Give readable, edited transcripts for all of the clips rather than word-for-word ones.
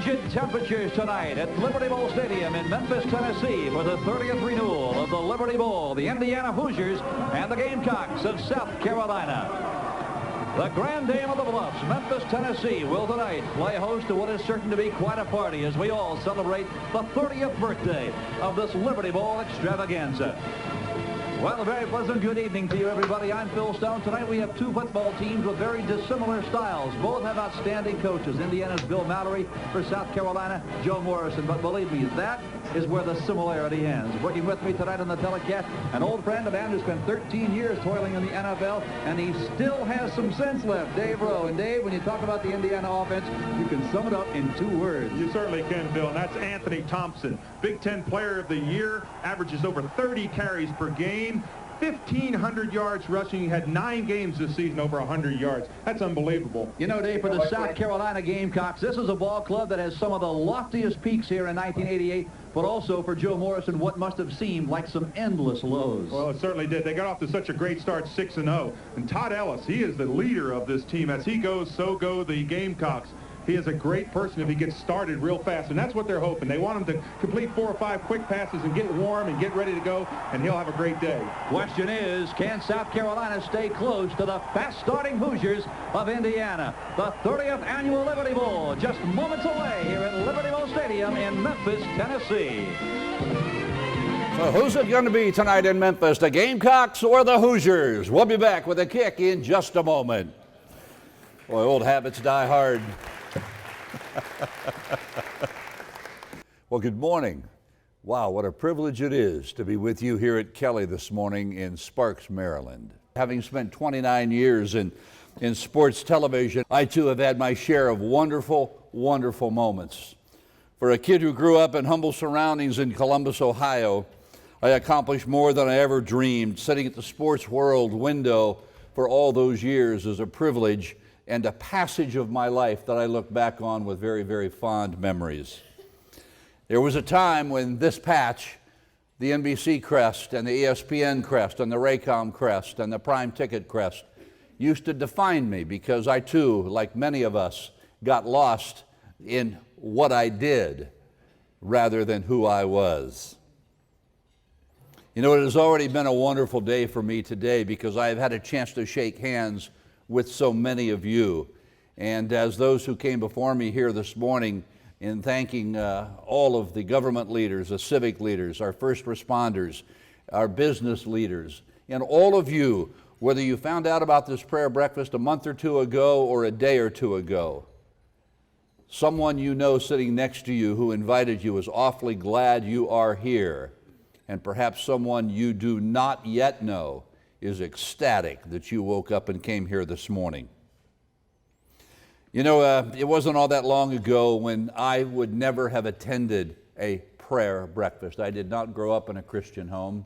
frigid temperatures tonight at Liberty Bowl Stadium in Memphis, Tennessee for the 30th renewal of the Liberty Bowl, the Indiana Hoosiers and the Gamecocks of South Carolina. The Grand Dame of the Bluffs, Memphis, Tennessee, will tonight play host to what is certain to be quite a party as we all celebrate the 30th birthday of this Liberty Bowl extravaganza. Well, a very pleasant good evening to you, everybody. I'm Phil Stone. Tonight we have two football teams with very dissimilar styles. Both have outstanding coaches. Indiana's Bill Mallory, for South Carolina, Joe Morrison. But believe me, that is where the similarity ends. Working with me tonight on the telecast, an old friend of mine who spent 13 years toiling in the NFL, and he still has some sense left, Dave Rowe. And Dave, when you talk about the Indiana offense, you can sum it up in 2 words. You certainly can, Bill, and that's Anthony Thompson. Big Ten Player of the Year, averages over 30 carries per game. 1,500 yards rushing. He had 9 games this season over 100 yards. That's unbelievable. You know, Dave, for the South Carolina Gamecocks, this is a ball club that has some of the loftiest peaks here in 1988, but also for Joe Morrison, what must have seemed like some endless lows. Well, it certainly did. They got off to such a great start, 6-0. And Todd Ellis, he is the leader of this team. As he goes, so go the Gamecocks. He is a great person if he gets started real fast, and that's what they're hoping. They want him to complete 4 or 5 quick passes and get warm and get ready to go, and he'll have a great day. Question is, can South Carolina stay close to the fast-starting Hoosiers of Indiana? The 30th Annual Liberty Bowl, just moments away here at Liberty Bowl Stadium in Memphis, Tennessee. So who's it going to be tonight in Memphis, the Gamecocks or the Hoosiers? We'll be back with a kick in just a moment. Boy, old habits die hard. Well, good morning. Wow, what a privilege it is to be with you here at Kelly this morning in Sparks, Maryland. Having spent 29 years in sports television, I too have had my share of wonderful, wonderful moments. For a kid who grew up in humble surroundings in Columbus, Ohio, I accomplished more than I ever dreamed. Sitting at the sports world window for all those years is a privilege and a passage of my life that I look back on with very, very fond memories. There was a time when this patch, the NBC crest and the ESPN crest and the Raycom crest and the Prime Ticket crest, used to define me because I too, like many of us, got lost in what I did rather than who I was. You know, it has already been a wonderful day for me today because I have had a chance to shake hands with so many of you. And as those who came before me here this morning in thanking all of the government leaders, the civic leaders, our first responders, our business leaders, and all of you, whether you found out about this prayer breakfast a month or 2 ago or a day or 2 ago, someone you know sitting next to you who invited you is awfully glad you are here. And perhaps someone you do not yet know is ecstatic that you woke up and came here this morning. You know, it wasn't all that long ago when I would never have attended a prayer breakfast. I did not grow up in a Christian home.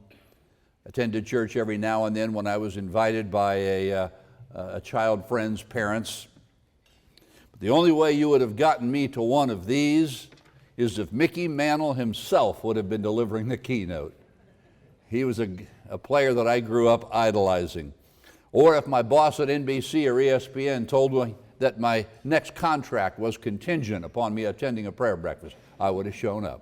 Attended church every now and then when I was invited by a child friend's parents. But the only way you would have gotten me to one of these is if Mickey Mantle himself would have been delivering the keynote. He was a player that I grew up idolizing. Or if my boss at NBC or ESPN told me that my next contract was contingent upon me attending a prayer breakfast, I would have shown up.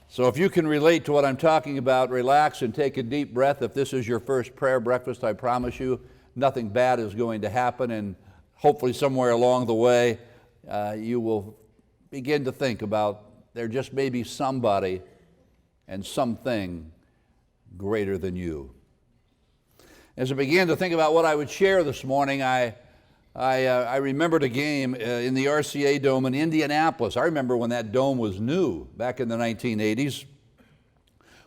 So if you can relate to what I'm talking about, relax and take a deep breath. If this is your first prayer breakfast, I promise you nothing bad is going to happen, and hopefully somewhere along the way you will begin to think about there just may be somebody and something greater than you. As I began to think about what I would share this morning, I remembered a game in the RCA Dome in Indianapolis. I remember when that dome was new back in the 1980s,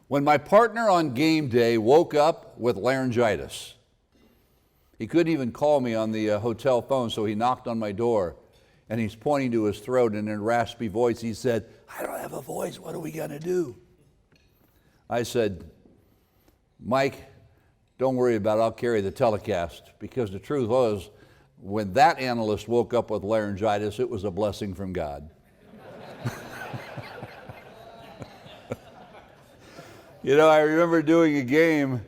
when my partner on game day woke up with laryngitis. He couldn't even call me on the hotel phone, so he knocked on my door, and he's pointing to his throat, and in a raspy voice he said, "I don't have a voice, what are we going to do?" I said, "Mike, don't worry about it, I'll carry the telecast," because the truth was, when that analyst woke up with laryngitis, it was a blessing from God. You know, I remember doing a game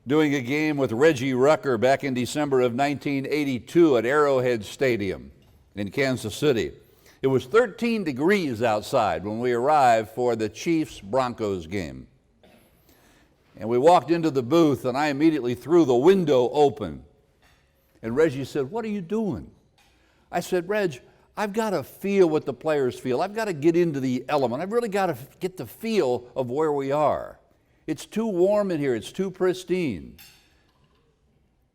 with Reggie Rucker back in December of 1982 at Arrowhead Stadium in Kansas City. It was 13 degrees outside when we arrived for the Chiefs-Broncos game. And we walked into the booth, and I immediately threw the window open. And Reggie said, "What are you doing?" I said, "Reg, I've got to feel what the players feel. I've got to get into the element. I've really got to get the feel of where we are. It's too warm in here. It's too pristine."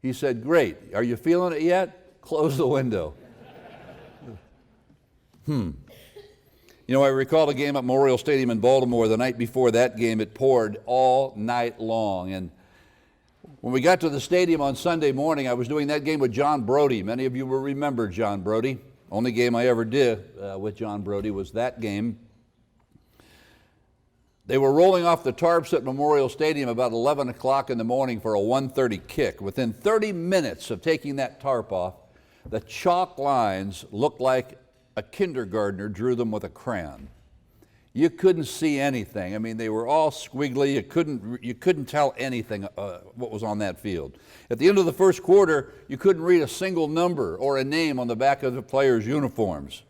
He said, "Great. Are you feeling it yet? Close the window." You know, I recall a game at Memorial Stadium in Baltimore. The night before that game, it poured all night long. And when we got to the stadium on Sunday morning, I was doing that game with John Brody. Many of you will remember John Brody. Only game I ever did with John Brody was that game. They were rolling off the tarps at Memorial Stadium about 11 o'clock in the morning for a 1:30 kick. Within 30 minutes of taking that tarp off, the chalk lines looked like a kindergartner drew them with a crayon. You couldn't see anything. I mean, they were all squiggly. You couldn't tell anything what was on that field. At the end of the first quarter, you couldn't read a single number or a name on the back of the players' uniforms.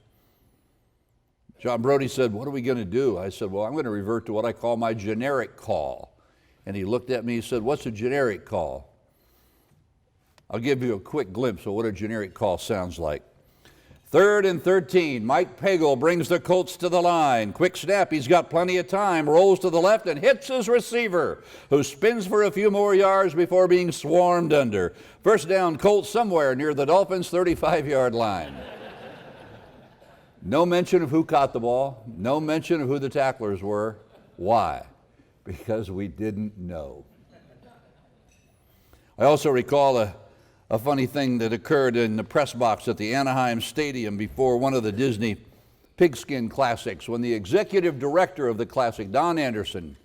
John Brody said, "What are we going to do?" I said, "Well, I'm going to revert to what I call my generic call." And he looked at me and said, "What's a generic call?" I'll give you a quick glimpse of what a generic call sounds like. 3rd and 13. Mike Pagel brings the Colts to the line. Quick snap. He's got plenty of time. Rolls to the left and hits his receiver, who spins for a few more yards before being swarmed under. First down, Colts somewhere near the Dolphins' 35-yard line. No mention of who caught the ball. No mention of who the tacklers were. Why? Because we didn't know. I also recall a funny thing that occurred in the press box at the Anaheim Stadium before one of the Disney Pigskin Classics, when the executive director of the Classic, Don Anderson,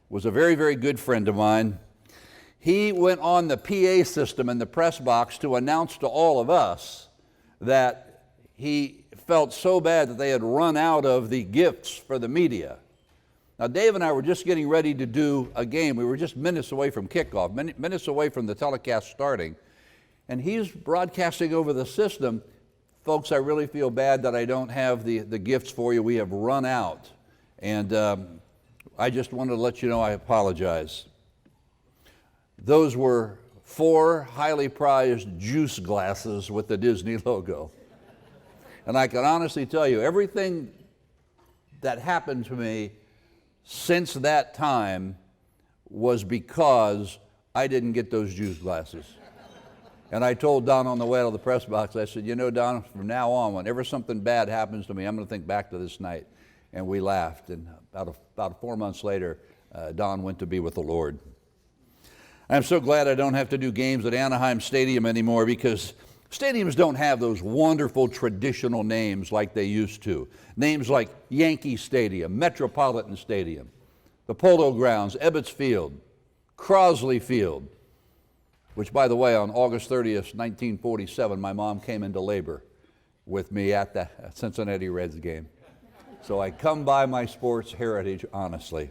was a very, very good friend of mine. He went on the PA system in the press box to announce to all of us that he felt so bad that they had run out of the gifts for the media. Now, Dave and I were just getting ready to do a game. We were just minutes away from kickoff, minutes away from the telecast starting. And he's broadcasting over the system, "Folks, I really feel bad that I don't have the gifts for you. We have run out. And I just wanted to let you know I apologize." Those were 4 highly prized juice glasses with the Disney logo. And I can honestly tell you, everything that happened to me since that time was because I didn't get those juice glasses. And I told Don on the way out of the press box, I said, "You know, Don, from now on, whenever something bad happens to me, I'm going to think back to this night." And we laughed. And about 4 months later, Don went to be with the Lord. I'm so glad I don't have to do games at Anaheim Stadium anymore, because stadiums don't have those wonderful traditional names like they used to. Names like Yankee Stadium, Metropolitan Stadium, the Polo Grounds, Ebbets Field, Crosley Field, which, by the way, on August 30th, 1947, my mom came into labor with me at the Cincinnati Reds game. So I come by my sports heritage honestly.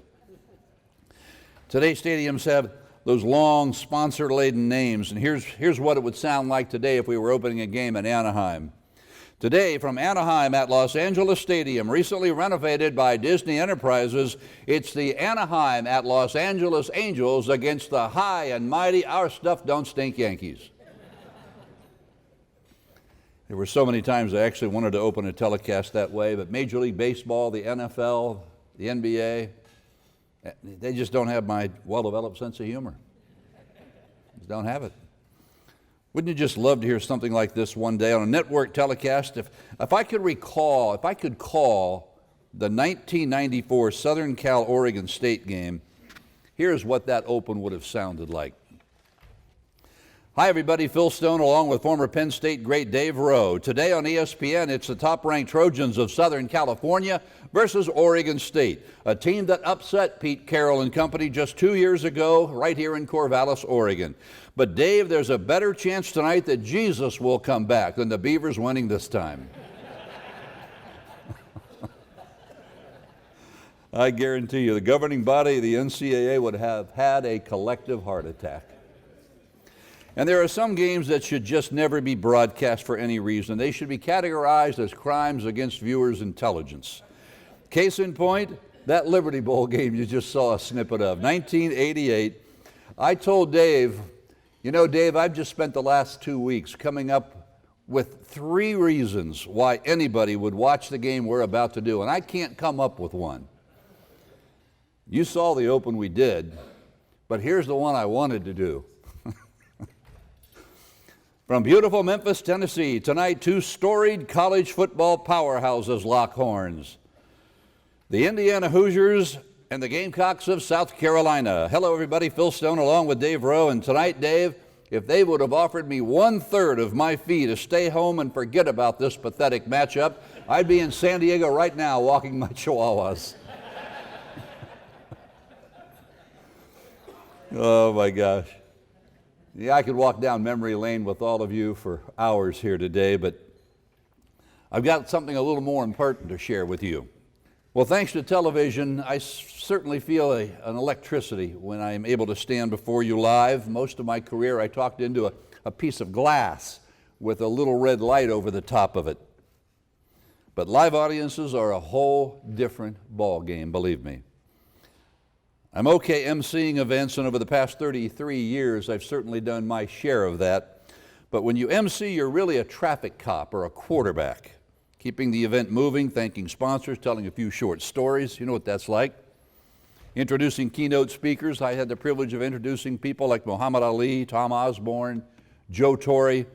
Today's stadiums have those long sponsor-laden names, and here's what it would sound like today if we were opening a game in Anaheim. Today, from Anaheim at Los Angeles Stadium, recently renovated by Disney Enterprises, it's the Anaheim at Los Angeles Angels against the high and mighty Our Stuff Don't Stink Yankees. There were so many times I actually wanted to open a telecast that way, but Major League Baseball, the NFL, the NBA, they just don't have my well-developed sense of humor. Just don't have it. Wouldn't you just love to hear something like this one day on a network telecast? If I could call the 1994 Southern Cal-Oregon State game, here's what that open would have sounded like. Hi, everybody. Phil Stone along with former Penn State great Dave Rowe. Today on ESPN, it's the top-ranked Trojans of Southern California versus Oregon State, a team that upset Pete Carroll and company just 2 years ago right here in Corvallis, Oregon. But, Dave, there's a better chance tonight that Jesus will come back than the Beavers winning this time. I guarantee you the governing body of the NCAA would have had a collective heart attack. And there are some games that should just never be broadcast for any reason. They should be categorized as crimes against viewers' intelligence. Case in point, that Liberty Bowl game you just saw a snippet of, 1988. I told Dave, you know, Dave, I've just spent the last 2 weeks coming up with 3 reasons why anybody would watch the game we're about to do, and I can't come up with one. You saw the open we did, but here's the one I wanted to do. From beautiful Memphis, Tennessee, tonight 2 storied college football powerhouses lock horns. The Indiana Hoosiers and the Gamecocks of South Carolina. Hello, everybody. Phil Stone along with Dave Rowe. And tonight, Dave, if they would have offered me 1/3 of my fee to stay home and forget about this pathetic matchup, I'd be in San Diego right now walking my chihuahuas. Oh, my gosh. Yeah, I could walk down memory lane with all of you for hours here today, but I've got something a little more important to share with you. Well, thanks to television, I certainly feel an electricity when I'm able to stand before you live. Most of my career, I talked into a piece of glass with a little red light over the top of it. But live audiences are a whole different ball game, believe me. I'm okay emceeing events, and over the past 33 years, I've certainly done my share of that. But when you MC, you're really a traffic cop or a quarterback, keeping the event moving, thanking sponsors, telling a few short stories. You know what that's like. Introducing keynote speakers. I had the privilege of introducing people like Muhammad Ali, Tom Osborne, Joe Torre,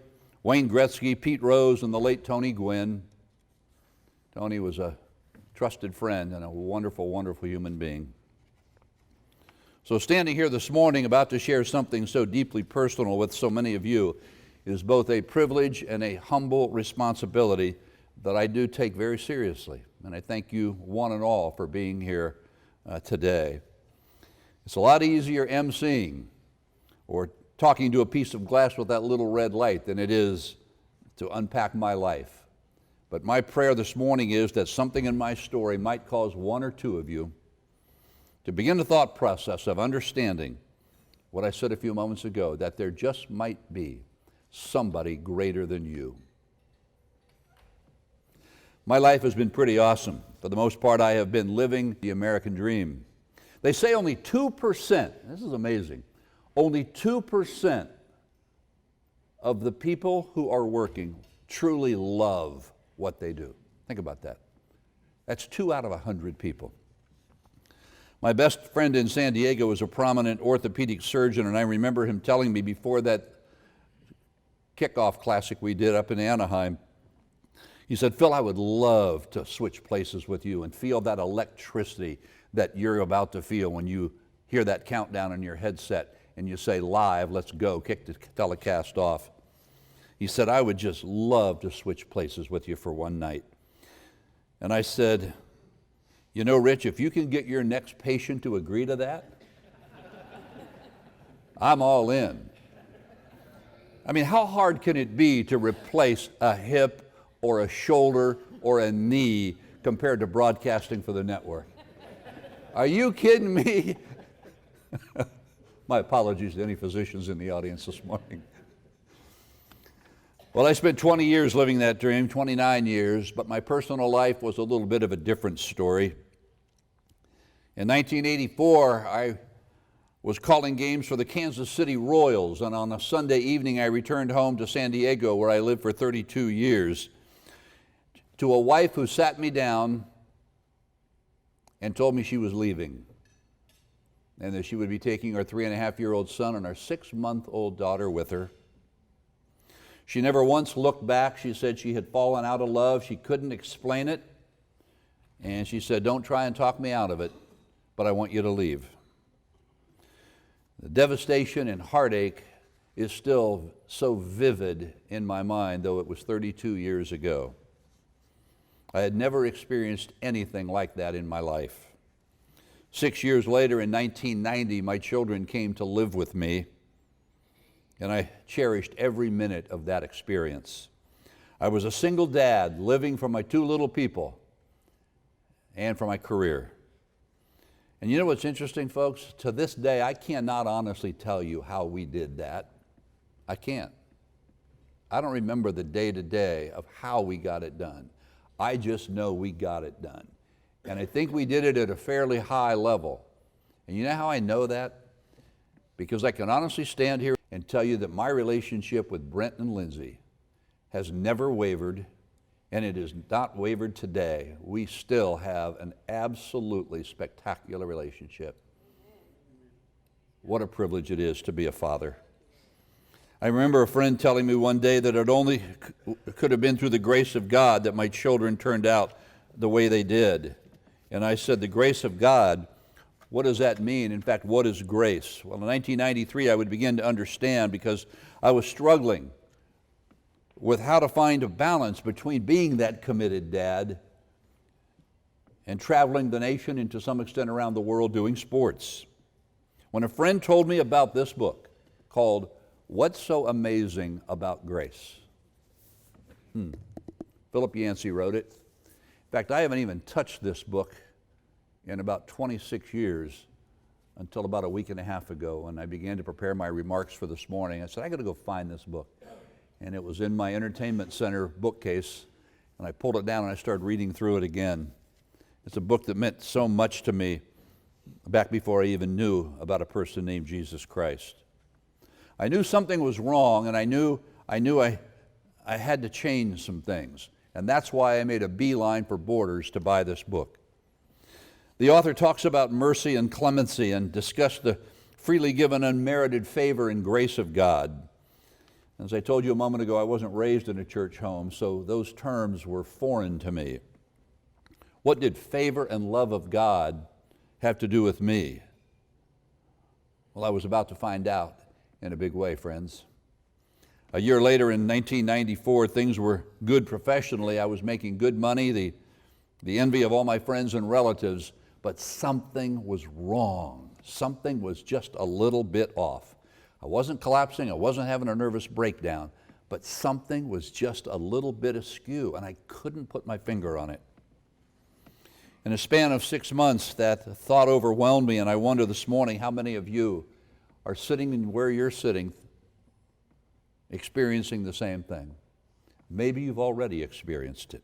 Wayne Gretzky, Pete Rose, and the late Tony Gwynn. Tony was a trusted friend and a wonderful, wonderful human being. So standing here this morning about to share something so deeply personal with so many of you is both a privilege and a humble responsibility that I do take very seriously. And I thank you one and all for being here today. It's a lot easier emceeing or talking to a piece of glass with that little red light than it is to unpack my life. But my prayer this morning is that something in my story might cause 1 or 2 of you to begin the thought process of understanding what I said a few moments ago, that there just might be somebody greater than you. My life has been pretty awesome. For the most part, I have been living the American dream. They say only 2%, this is amazing, only 2% of the people who are working truly love what they do. Think about that. That's 2 out of 100 people. My best friend in San Diego is a prominent orthopedic surgeon, and I remember him telling me before that kickoff classic we did up in Anaheim, he said, Phil, I would love to switch places with you and feel that electricity that you're about to feel when you hear that countdown in your headset and you say, live, let's go, kick the telecast off. He said, I would just love to switch places with you for one night. And I said, you know, Rich, if you can get your next patient to agree to that, I'm all in. I mean, how hard can it be to replace a hip or a shoulder or a knee compared to broadcasting for the network? Are you kidding me? My apologies to any physicians in the audience this morning. Well, I spent 20 years living that dream, 29 years, but my personal life was a little bit of a different story. In 1984, I was calling games for the Kansas City Royals, and on a Sunday evening, I returned home to San Diego, where I lived for 32 years, to a wife who sat me down and told me she was leaving, and that she would be taking our 3.5-year-old son and our 6-month-old daughter with her. She never once looked back. She said she had fallen out of love. She couldn't explain it. And she said, don't try and talk me out of it, but I want you to leave. The devastation and heartache is still so vivid in my mind, though it was 32 years ago. I had never experienced anything like that in my life. 6 years later, in 1990, my children came to live with me, and I cherished every minute of that experience. I was a single dad living for my 2 little people and for my career. And you know what's interesting, folks? To this day, I cannot honestly tell you how we did that. I can't. I don't remember the day-to-day of how we got it done. I just know we got it done. And I think we did it at a fairly high level. And you know how I know that? Because I can honestly stand here and tell you that my relationship with Brent and Lindsay has never wavered, and it is not wavered today. We still have an absolutely spectacular relationship. What a privilege it is to be a father. I remember a friend telling me one day that it only could have been through the grace of God that my children turned out the way they did. And I said, the grace of God, what does that mean? In fact, what is grace? Well, in 1993, I would begin to understand because I was struggling with how to find a balance between being that committed dad and traveling the nation and to some extent around the world doing sports. When a friend told me about this book called What's So Amazing About Grace? Philip Yancey wrote it. In fact, I haven't even touched this book in about 26 years until about a week and a half ago when I began to prepare my remarks for this morning. I said, I got to go find this book. And it was in my entertainment center bookcase, and I pulled it down and I started reading through it again. It's a book that meant so much to me back before I even knew about a person named Jesus Christ. I knew something was wrong, and I knew I had to change some things. And that's why I made a beeline for Borders to buy this book. The author talks about mercy and clemency and discussed the freely given unmerited favor and grace of God. As I told you a moment ago, I wasn't raised in a church home, so those terms were foreign to me. What did favor and love of God have to do with me? Well, I was about to find out in a big way, friends. A year later, in 1994, things were good professionally. I was making good money, the envy of all my friends and relatives, but something was wrong. Something was just a little bit off. I wasn't collapsing, I wasn't having a nervous breakdown, but something was just a little bit askew, and I couldn't put my finger on it. In a span of 6 months, that thought overwhelmed me, and I wonder this morning how many of you are sitting where you're sitting experiencing the same thing. Maybe you've already experienced it.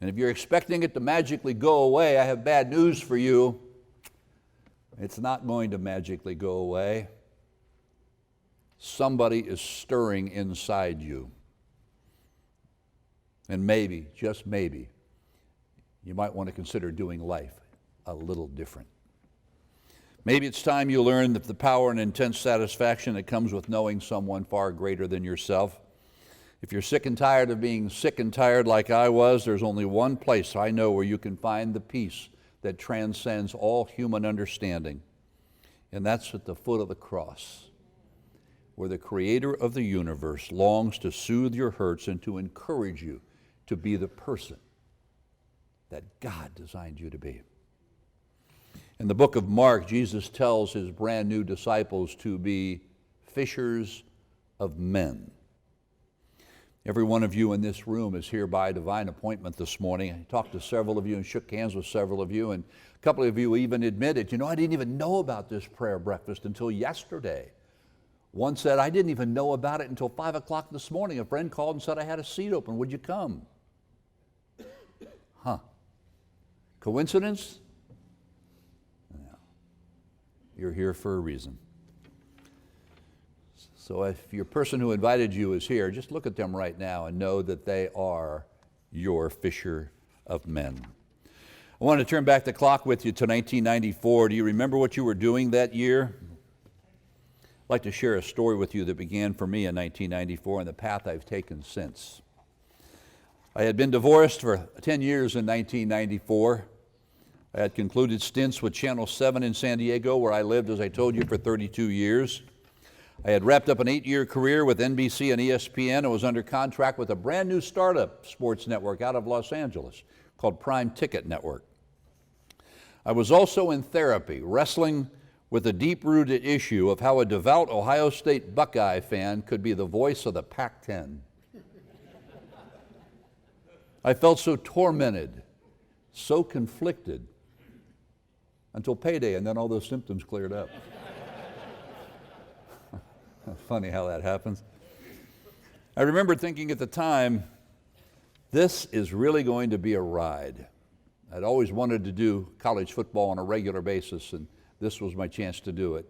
And if you're expecting it to magically go away, I have bad news for you. It's not going to magically go away. Somebody is stirring inside you. And maybe, just maybe, you might want to consider doing life a little different. Maybe it's time you learn that the power and intense satisfaction that comes with knowing someone far greater than yourself. If you're sick and tired of being sick and tired like I was, there's only one place I know where you can find the peace that transcends all human understanding. And that's at the foot of the cross, where the Creator of the universe longs to soothe your hurts and to encourage you to be the person that God designed you to be. In the book of Mark, Jesus tells his brand new disciples to be fishers of men. Every one of you in this room is here by divine appointment this morning. I talked to several of you and shook hands with several of you, and a couple of you even admitted, I didn't even know about this prayer breakfast until yesterday. One said, I didn't even know about it until 5 o'clock this morning. A friend called and said I had a seat open. Would you come? Coincidence? No. You're here for a reason. So if your person who invited you is here, just look at them right now and know that they are your fisher of men. I want to turn back the clock with you to 1994. Do you remember what you were doing that year? I'd like to share a story with you that began for me in 1994 and the path I've taken since. I had been divorced for 10 years in 1994. I had concluded stints with Channel 7 in San Diego, where I lived, as I told you, for 32 years. I had wrapped up an 8-year career with NBC and ESPN and was under contract with a brand new startup sports network out of Los Angeles called Prime Ticket Network. I was also in therapy, wrestling with the deep-rooted issue of how a devout Ohio State Buckeye fan could be the voice of the Pac-10. I felt so tormented, so conflicted, until payday, and then all those symptoms cleared up. Funny how that happens. I remember thinking at the time, this is really going to be a ride. I'd always wanted to do college football on a regular basis, and this was my chance to do it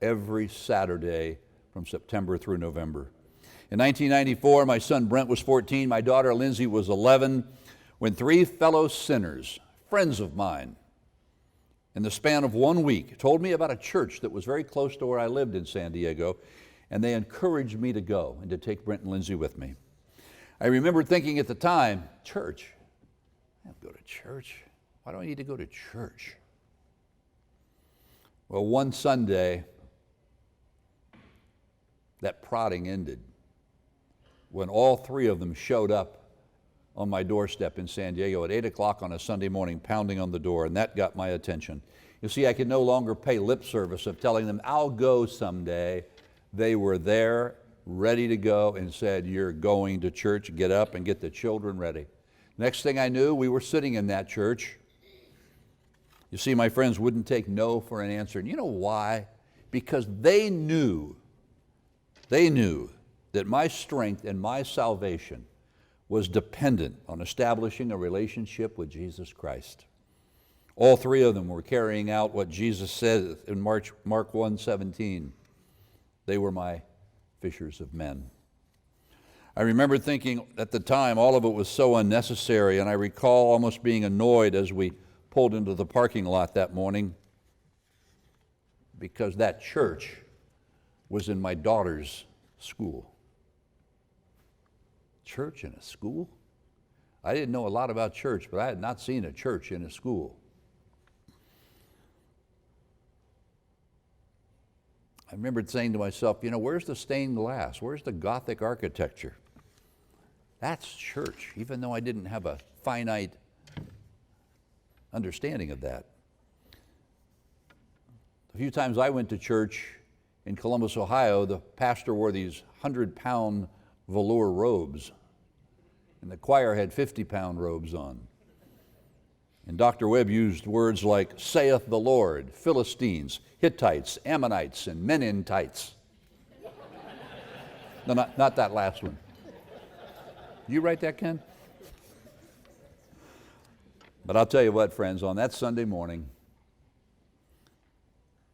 every Saturday from September through November. In 1994, my son Brent was 14, my daughter Lindsay was 11, when three fellow sinners, friends of mine, in the span of 1 week, told me about a church that was very close to where I lived in San Diego, and they encouraged me to go and to take Brent and Lindsay with me. I remember thinking at the time, church? I don't go to church. Why do I need to go to church? Well, one Sunday, that prodding ended when all three of them showed up on my doorstep in San Diego at 8 o'clock on a Sunday morning, pounding on the door, and that got my attention. You see, I could no longer pay lip service of telling them, I'll go someday. They were there, ready to go, and said, you're going to church, get up and get the children ready. Next thing I knew, we were sitting in that church. You see, my friends wouldn't take no for an answer. And you know why? Because they knew that my strength and my salvation was dependent on establishing a relationship with Jesus Christ. All three of them were carrying out what Jesus said in Mark 1:17. They were my fishers of men. I remember thinking at the time all of it was so unnecessary, and I recall almost being annoyed as we pulled into the parking lot that morning because that church was in my daughter's school. Church in a school? I didn't know a lot about church, but I had not seen a church in a school. I remembered saying to myself, you know, where's the stained glass? Where's the Gothic architecture? That's church, even though I didn't have a finite understanding of that. A few times I went to church in Columbus, Ohio, the pastor wore these 100-pound velour robes, and the choir had 50-pound robes on. And Dr. Webb used words like, saith the Lord, Philistines, Hittites, Ammonites, and men in tights. No, not that last one. You write that, Ken? But I'll tell you what, friends, on that Sunday morning,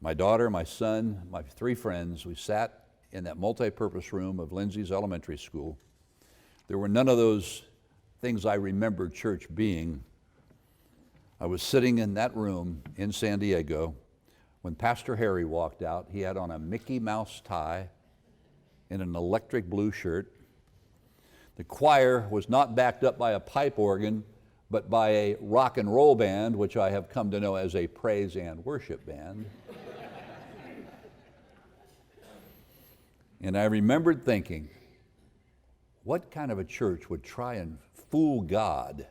my daughter, my son, my three friends, we sat in that multi-purpose room of Lindsay's elementary school. There were none of those things I remembered church being. I was sitting in that room in San Diego when Pastor Harry walked out. He had on a Mickey Mouse tie and an electric blue shirt. The choir was not backed up by a pipe organ, but by a rock and roll band, which I have come to know as a praise and worship band. And I remembered thinking, what kind of a church would try and fool God?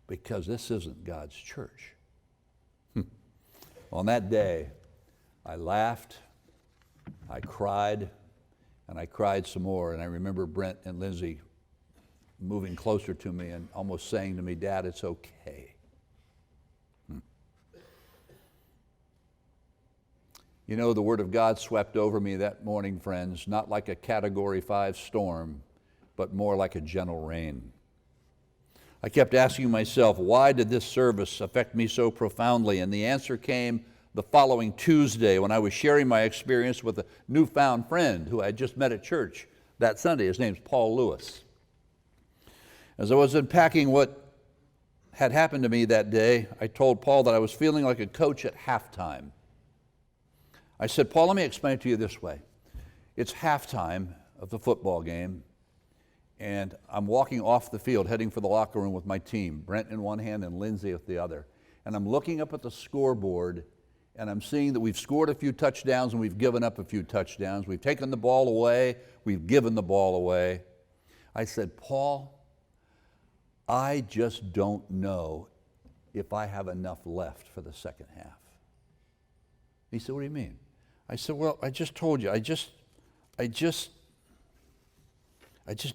Because this isn't God's church. On that day, I laughed, I cried, and I cried some more. And I remember Brent and Lindsay moving closer to me and almost saying to me, Dad, it's okay. You know, the Word of God swept over me that morning, friends, not like a Category 5 storm, but more like a gentle rain. I kept asking myself, why did this service affect me so profoundly? And the answer came the following Tuesday when I was sharing my experience with a newfound friend who I had just met at church that Sunday. His name's Paul Lewis. As I was unpacking what had happened to me that day, I told Paul that I was feeling like a coach at halftime. I said, Paul, let me explain it to you this way. It's halftime of the football game, and I'm walking off the field, heading for the locker room with my team, Brent in one hand and Lindsay with the other. And I'm looking up at the scoreboard, and I'm seeing that we've scored a few touchdowns and we've given up a few touchdowns. We've taken the ball away. We've given the ball away. I said, Paul, I just don't know if I have enough left for the second half. He said, what do you mean? I said, well, I just told you. I just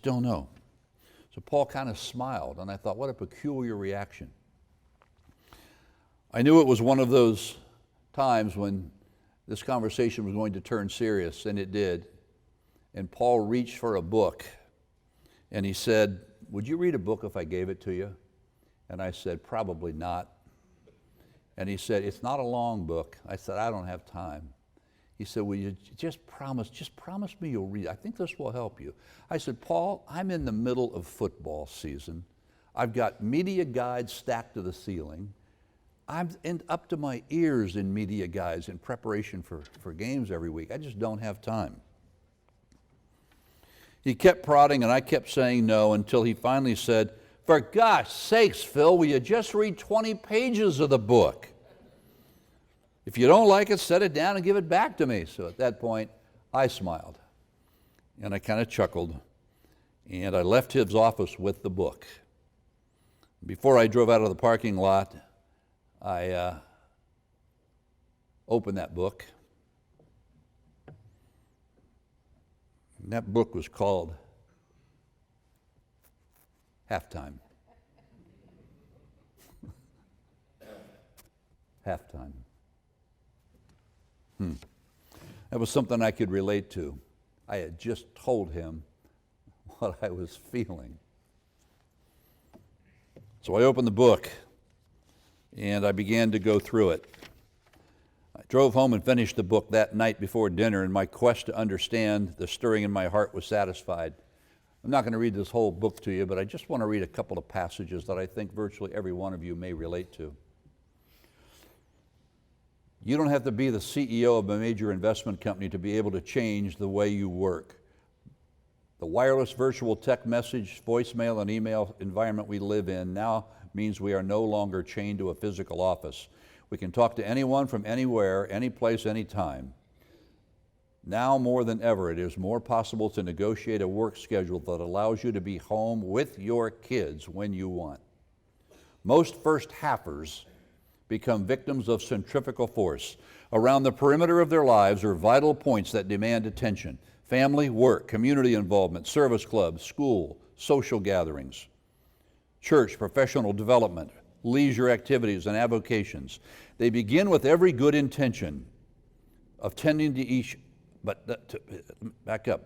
don't know. So Paul kind of smiled, and I thought, what a peculiar reaction. I knew it was one of those times when this conversation was going to turn serious, and it did. And Paul reached for a book, and he said, "Would you read a book if I gave it to you?" And I said, "Probably not." And he said, "It's not a long book." I said, "I don't have time." He said, "Will you just promise me you'll read it? I think this will help you." I said, "Paul, I'm in the middle of football season. I've got media guides stacked to the ceiling. I'm up to my ears in media guides in preparation for games every week. I just don't have time." He kept prodding, and I kept saying no, until he finally said, "For gosh sakes, Phil, will you just read 20 pages of the book? If you don't like it, set it down and give it back to me." So at that point, I smiled, and I kind of chuckled, and I left his office with the book. Before I drove out of the parking lot, I opened that book. And that book was called Halftime. Halftime. That was something I could relate to. I had just told him what I was feeling. So I opened the book, and I began to go through it. I drove home and finished the book that night before dinner, and my quest to understand the stirring in my heart was satisfied. I'm not going to read this whole book to you, but I just want to read a couple of passages that I think virtually every one of you may relate to. You don't have to be the CEO of a major investment company to be able to change the way you work. The wireless virtual tech message, voicemail, and email environment we live in now means we are no longer chained to a physical office. We can talk to anyone from anywhere, any place, any time. Now more than ever, it is more possible to negotiate a work schedule that allows you to be home with your kids when you want. Most first-halfers become victims of centrifugal force. Around the perimeter of their lives are vital points that demand attention: family, work, community involvement, service clubs, school, social gatherings, church, professional development, leisure activities, and avocations. They begin with every good intention of tending to each,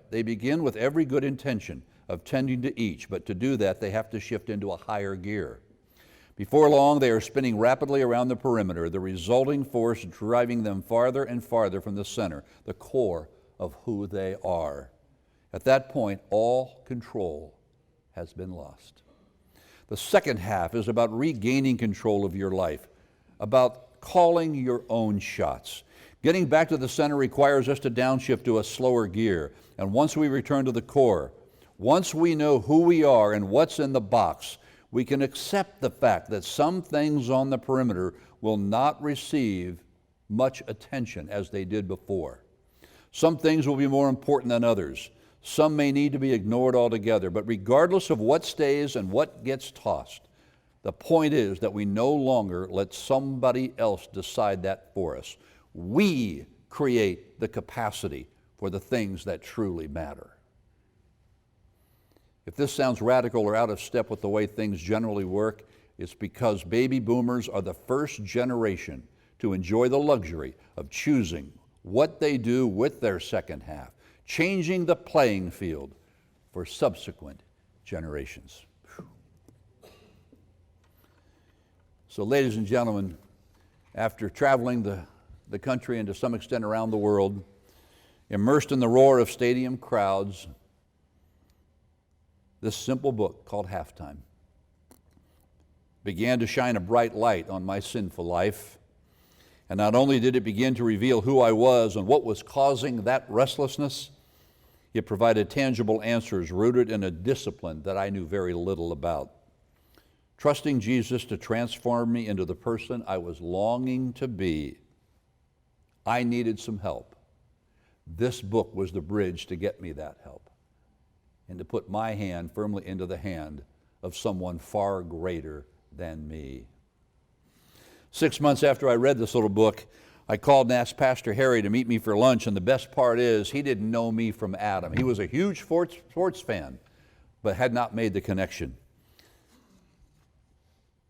They begin with every good intention of tending to each, but to do that, they have to shift into a higher gear. Before long, they are spinning rapidly around the perimeter, the resulting force driving them farther and farther from the center, the core of who they are. At that point, all control has been lost. The second half is about regaining control of your life, about calling your own shots. Getting back to the center requires us to downshift to a slower gear. And once we return to the core, once we know who we are and what's in the box, we can accept the fact that some things on the perimeter will not receive much attention as they did before. Some things will be more important than others. Some may need to be ignored altogether. But regardless of what stays and what gets tossed, the point is that we no longer let somebody else decide that for us. We create the capacity for the things that truly matter. If this sounds radical or out of step with the way things generally work, it's because baby boomers are the first generation to enjoy the luxury of choosing what they do with their second half, changing the playing field for subsequent generations. So, ladies and gentlemen, after traveling the country and to some extent around the world, immersed in the roar of stadium crowds, this simple book called Halftime began to shine a bright light on my sinful life. And not only did it begin to reveal who I was and what was causing that restlessness, it provided tangible answers rooted in a discipline that I knew very little about. Trusting Jesus to transform me into the person I was longing to be, I needed some help. This book was the bridge to get me that help and to put my hand firmly into the hand of someone far greater than me. 6 months after I read this little book, I called and asked Pastor Harry to meet me for lunch, and the best part is he didn't know me from Adam. He was a huge sports fan, but had not made the connection.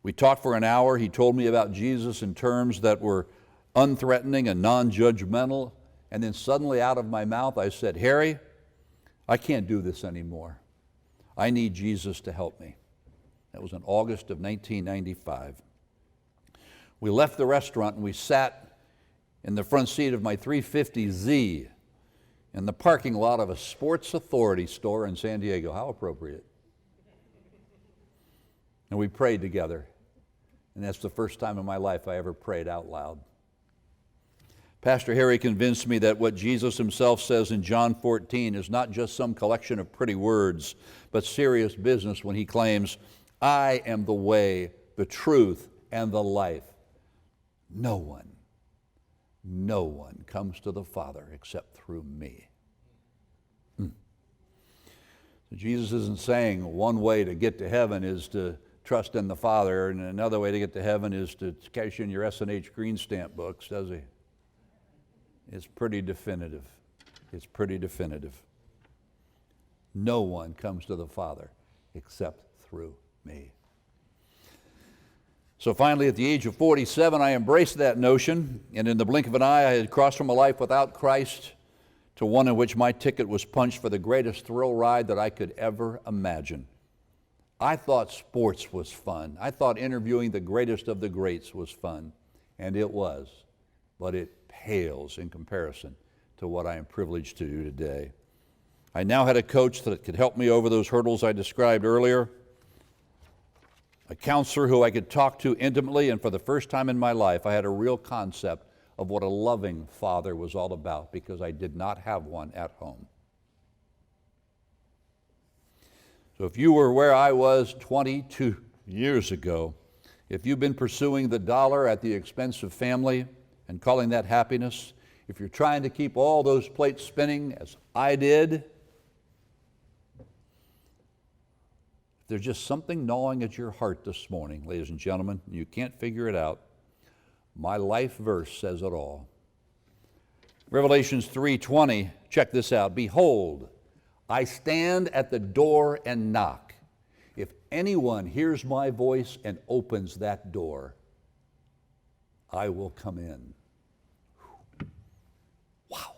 We talked for an hour. He told me about Jesus in terms that were unthreatening and non-judgmental. And then suddenly out of my mouth I said, Harry, I can't do this anymore. I need Jesus to help me. That was in August of 1995. We left the restaurant and we sat in the front seat of my 350Z in the parking lot of a Sports Authority store in San Diego. How appropriate. And we prayed together. And that's the first time in my life I ever prayed out loud. Pastor Harry convinced me that what Jesus himself says in John 14 is not just some collection of pretty words, but serious business when he claims, I am the way, the truth, and the life. No one comes to the Father except through me. So Jesus isn't saying one way to get to heaven is to trust in the Father, and another way to get to heaven is to cash in your S&H green stamp books, does he? It's pretty definitive. It's pretty definitive. No one comes to the Father except through me. So finally, at the age of 47, I embraced that notion, and in the blink of an eye, I had crossed from a life without Christ to one in which my ticket was punched for the greatest thrill ride that I could ever imagine. I thought sports was fun. I thought interviewing the greatest of the greats was fun, and it was, but it pales in comparison to what I am privileged to do today. I now had a coach that could help me over those hurdles I described earlier, a counselor who I could talk to intimately, and for the first time in my life, I had a real concept of what a loving father was all about, because I did not have one at home. So if you were where I was 22 years ago, if you've been pursuing the dollar at the expense of family and calling that happiness, if you're trying to keep all those plates spinning as I did, there's just something gnawing at your heart this morning, ladies and gentlemen. You can't figure it out. My life verse says it all. Revelations 3:20, check this out. Behold, I stand at the door and knock. If anyone hears my voice and opens that door, I will come in. Wow.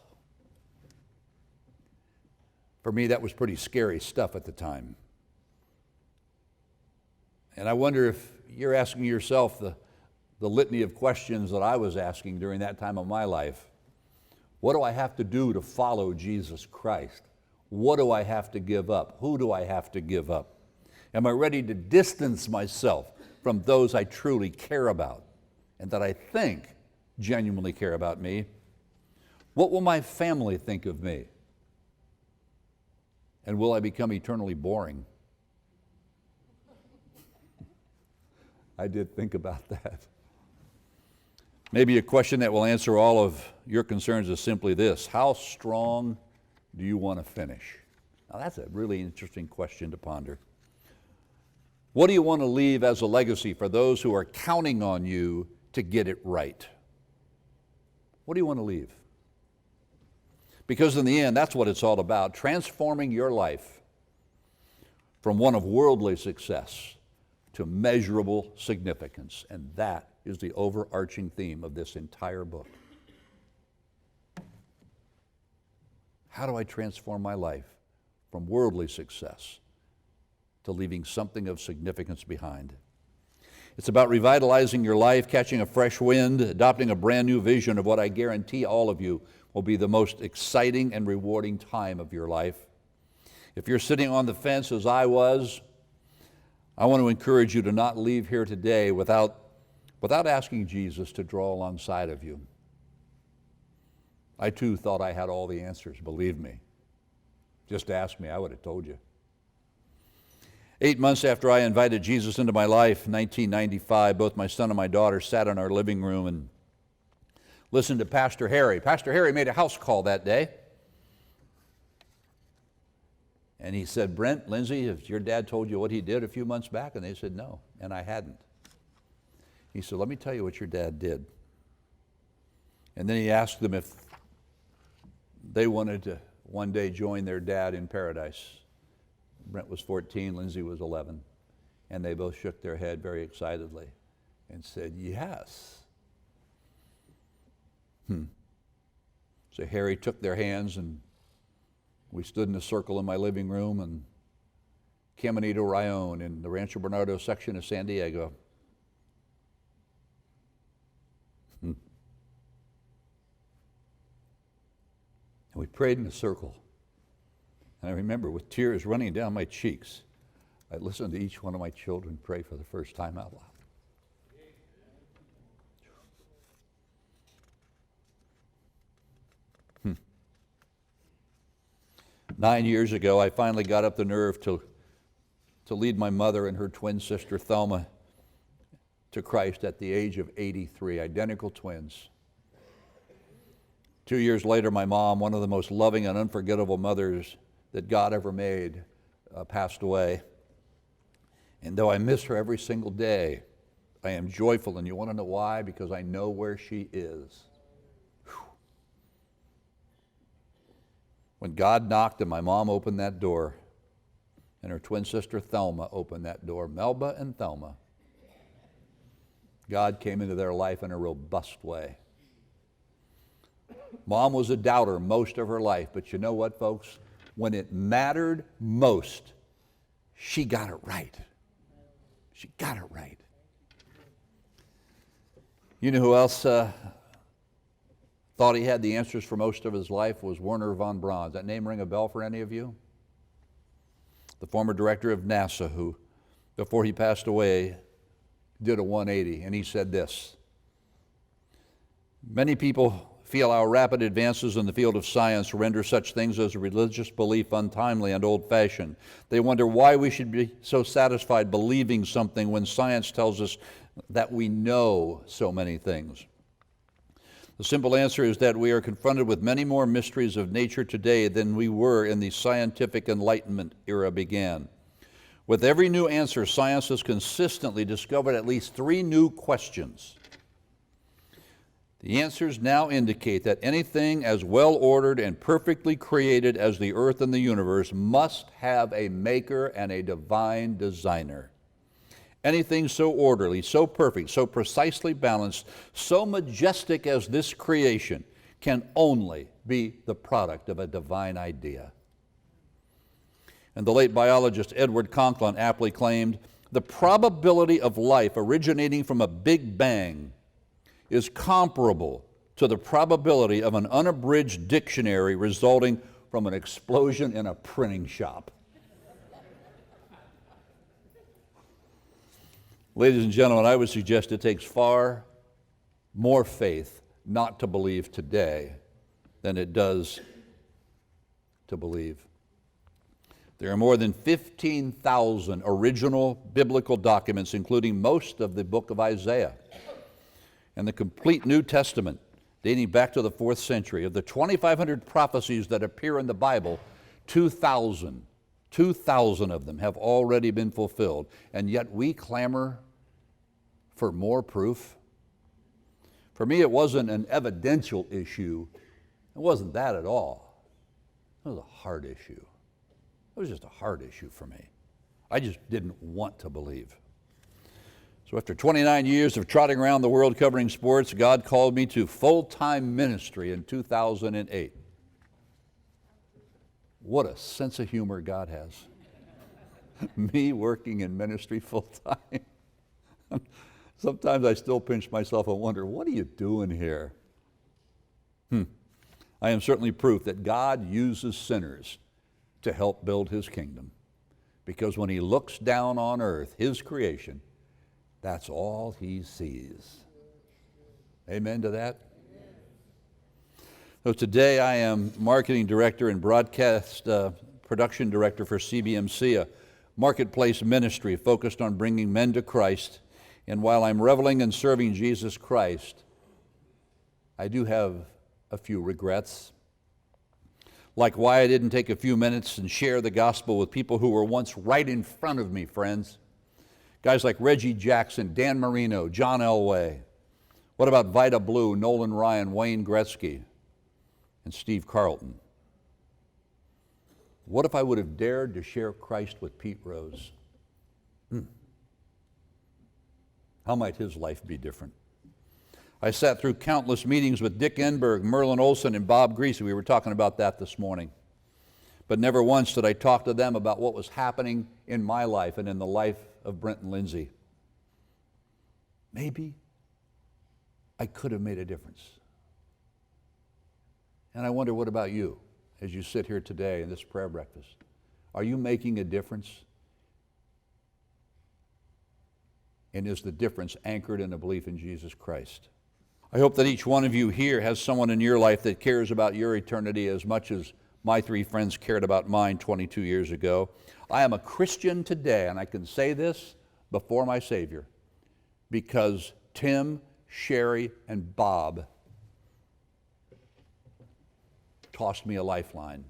For me, that was pretty scary stuff at the time. And I wonder if you're asking yourself the litany of questions that I was asking during that time of my life. What do I have to do to follow Jesus Christ? What do I have to give up? Who do I have to give up? Am I ready to distance myself from those I truly care about and that I think genuinely care about me? What will my family think of me? And will I become eternally boring? I did think about that. Maybe a question that will answer all of your concerns is simply this: how strong do you want to finish? Now that's a really interesting question to ponder. What do you want to leave as a legacy for those who are counting on you to get it right? What do you want to leave? Because in the end, that's what it's all about, transforming your life from one of worldly success to measurable significance. And that is the overarching theme of this entire book. How do I transform my life from worldly success to leaving something of significance behind? It's about revitalizing your life, catching a fresh wind, adopting a brand new vision of what I guarantee all of you will be the most exciting and rewarding time of your life. If you're sitting on the fence as I was, I want to encourage you to not leave here today without asking Jesus to draw alongside of you. I too thought I had all the answers, believe me. Just ask me, I would have told you. 8 months after I invited Jesus into my life, 1995, both my son and my daughter sat in our living room and listened to Pastor Harry. Pastor Harry made a house call that day. And he said, Brent, Lindsay, has your dad told you what he did a few months back? And they said, no, and I hadn't. He said, let me tell you what your dad did. And then he asked them if they wanted to one day join their dad in paradise. Brent was 14, Lindsay was 11. And they both shook their head very excitedly and said, yes. So Harry took their hands and we stood in a circle in my living room in Caminito Rayon in the Rancho Bernardo section of San Diego. And we prayed in a circle. And I remember with tears running down my cheeks, I listened to each one of my children pray for the first time out loud. 9 years ago, I finally got up the nerve to lead my mother and her twin sister, Thelma, to Christ at the age of 83, identical twins. 2 years later, my mom, one of the most loving and unforgettable mothers that God ever made, passed away. And though I miss her every single day, I am joyful. And you want to know why? Because I know where she is. When God knocked and my mom opened that door, and her twin sister Thelma opened that door, Melba and Thelma, God came into their life in a robust way. Mom was a doubter most of her life, but you know what, folks? When it mattered most, she got it right. She got it right. You know who else thought he had the answers for most of his life? Was Werner von Braun. Does that name ring a bell for any of you? The former director of NASA who, before he passed away, did a 180, and he said this: many people feel our rapid advances in the field of science render such things as religious belief untimely and old-fashioned. They wonder why we should be so satisfied believing something when science tells us that we know so many things. The simple answer is that we are confronted with many more mysteries of nature today than we were in the scientific Enlightenment era began. With every new answer, science has consistently discovered at least 3 new questions. The answers now indicate that anything as well-ordered and perfectly created as the earth and the universe must have a maker and a divine designer. Anything so orderly, so perfect, so precisely balanced, so majestic as this creation can only be the product of a divine idea. And the late biologist Edward Conklin aptly claimed, the probability of life originating from a Big Bang is comparable to the probability of an unabridged dictionary resulting from an explosion in a printing shop. Ladies and gentlemen, I would suggest it takes far more faith not to believe today than it does to believe. There are more than 15,000 original biblical documents, including most of the book of Isaiah and the complete New Testament dating back to the 4th century. Of the 2,500 prophecies that appear in the Bible, 2,000 of them have already been fulfilled, and yet we clamor for more proof. For me, it wasn't an evidential issue. It wasn't that at all. It was a heart issue. It was just a heart issue for me. I just didn't want to believe. So after 29 years of trotting around the world covering sports, God called me to full-time ministry in 2008. What a sense of humor God has. Me working in ministry full-time. Sometimes I still pinch myself and wonder, what are you doing here? I am certainly proof that God uses sinners to help build his kingdom. Because when he looks down on earth, his creation, that's all he sees. Amen to that? So today I am marketing director and broadcast production director for CBMC, a marketplace ministry focused on bringing men to Christ. And while I'm reveling in serving Jesus Christ, I do have a few regrets. Like why I didn't take a few minutes and share the gospel with people who were once right in front of me, friends. Guys like Reggie Jackson, Dan Marino, John Elway. What about Vida Blue, Nolan Ryan, Wayne Gretzky, and Steve Carlton? What if I would have dared to share Christ with Pete Rose? How might his life be different? I sat through countless meetings with Dick Enberg, Merlin Olsen, and Bob Greasy. We were talking about that this morning. But never once did I talk to them about what was happening in my life and in the life of Brent and Lindsay. Maybe I could have made a difference. And I wonder, what about you as you sit here today in this prayer breakfast? Are you making a difference? And is the difference anchored in a belief in Jesus Christ? I hope that each one of you here has someone in your life that cares about your eternity as much as my three friends cared about mine 22 years ago. I am a Christian today, and I can say this before my Savior, because Tim, Sherry, and Bob tossed me a lifeline,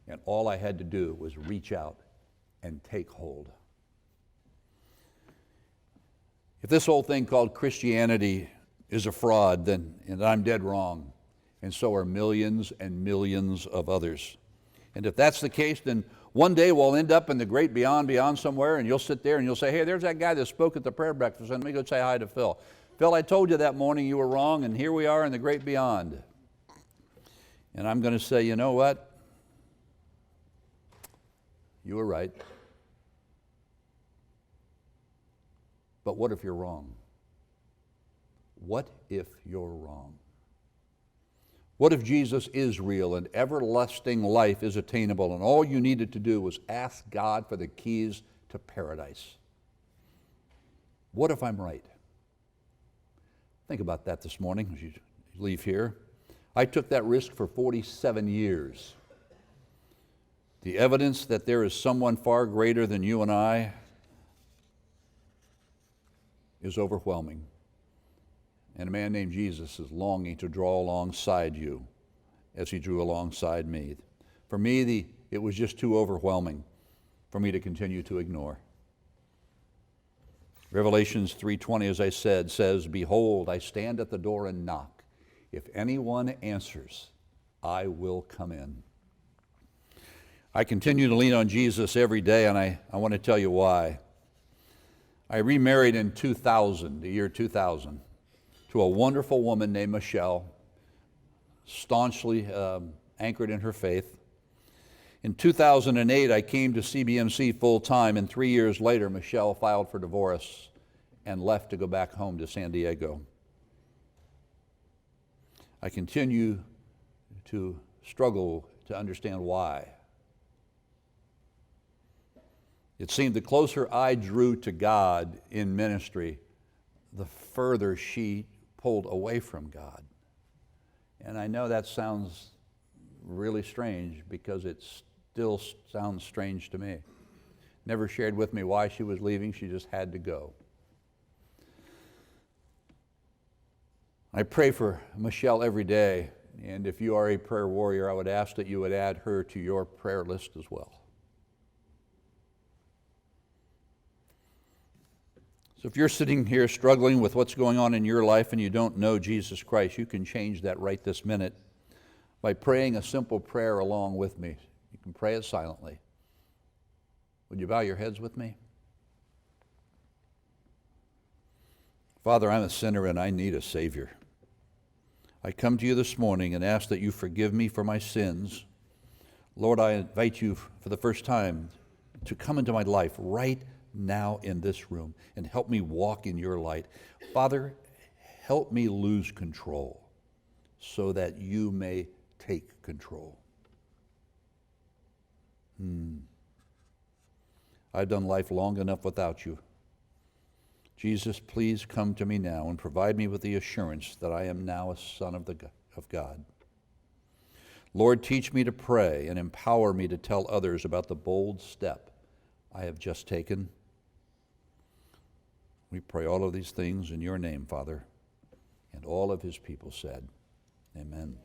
and all I had to do was reach out and take hold. If this whole thing called Christianity is a fraud, then I'm dead wrong, and so are millions and millions of others. And if that's the case, then one day we'll end up in the great beyond somewhere, and you'll sit there and you'll say, hey, there's that guy that spoke at the prayer breakfast, and let me go say hi to Phil. Phil, I told you that morning you were wrong, and here we are in the great beyond. And I'm going to say, you know what? You were right. But what if you're wrong? What if you're wrong? What if Jesus is real and everlasting life is attainable, and all you needed to do was ask God for the keys to paradise? What if I'm right? Think about that this morning as you leave here. I took that risk for 47 years. The evidence that there is someone far greater than you and I is overwhelming. And a man named Jesus is longing to draw alongside you as he drew alongside me. For me, it was just too overwhelming for me to continue to ignore. Revelations 3:20, as I said, says, behold, I stand at the door and knock. If anyone answers, I will come in. I continue to lean on Jesus every day, and I want to tell you why. I remarried in 2000, the year 2000, to a wonderful woman named Michelle, staunchly anchored in her faith. In 2008, I came to CBMC full-time, and 3 years later, Michelle filed for divorce and left to go back home to San Diego. I continue to struggle to understand why. It seemed the closer I drew to God in ministry, the further she pulled away from God. And I know that sounds really strange because it still sounds strange to me. Never shared with me why she was leaving. She just had to go. I pray for Michelle every day, and if you are a prayer warrior, I would ask that you would add her to your prayer list as well. So if you're sitting here struggling with what's going on in your life and you don't know Jesus Christ, you can change that right this minute by praying a simple prayer along with me. You can pray it silently. Would you bow your heads with me? Father, I'm a sinner and I need a Savior. I come to you this morning and ask that you forgive me for my sins. Lord, I invite you for the first time to come into my life right now in this room and help me walk in your light. Father, help me lose control so that you may take control. I've done life long enough without you. Jesus, please come to me now and provide me with the assurance that I am now a son of God. Lord, teach me to pray and empower me to tell others about the bold step I have just taken. We pray all of these things in your name, Father, and all of his people said, amen.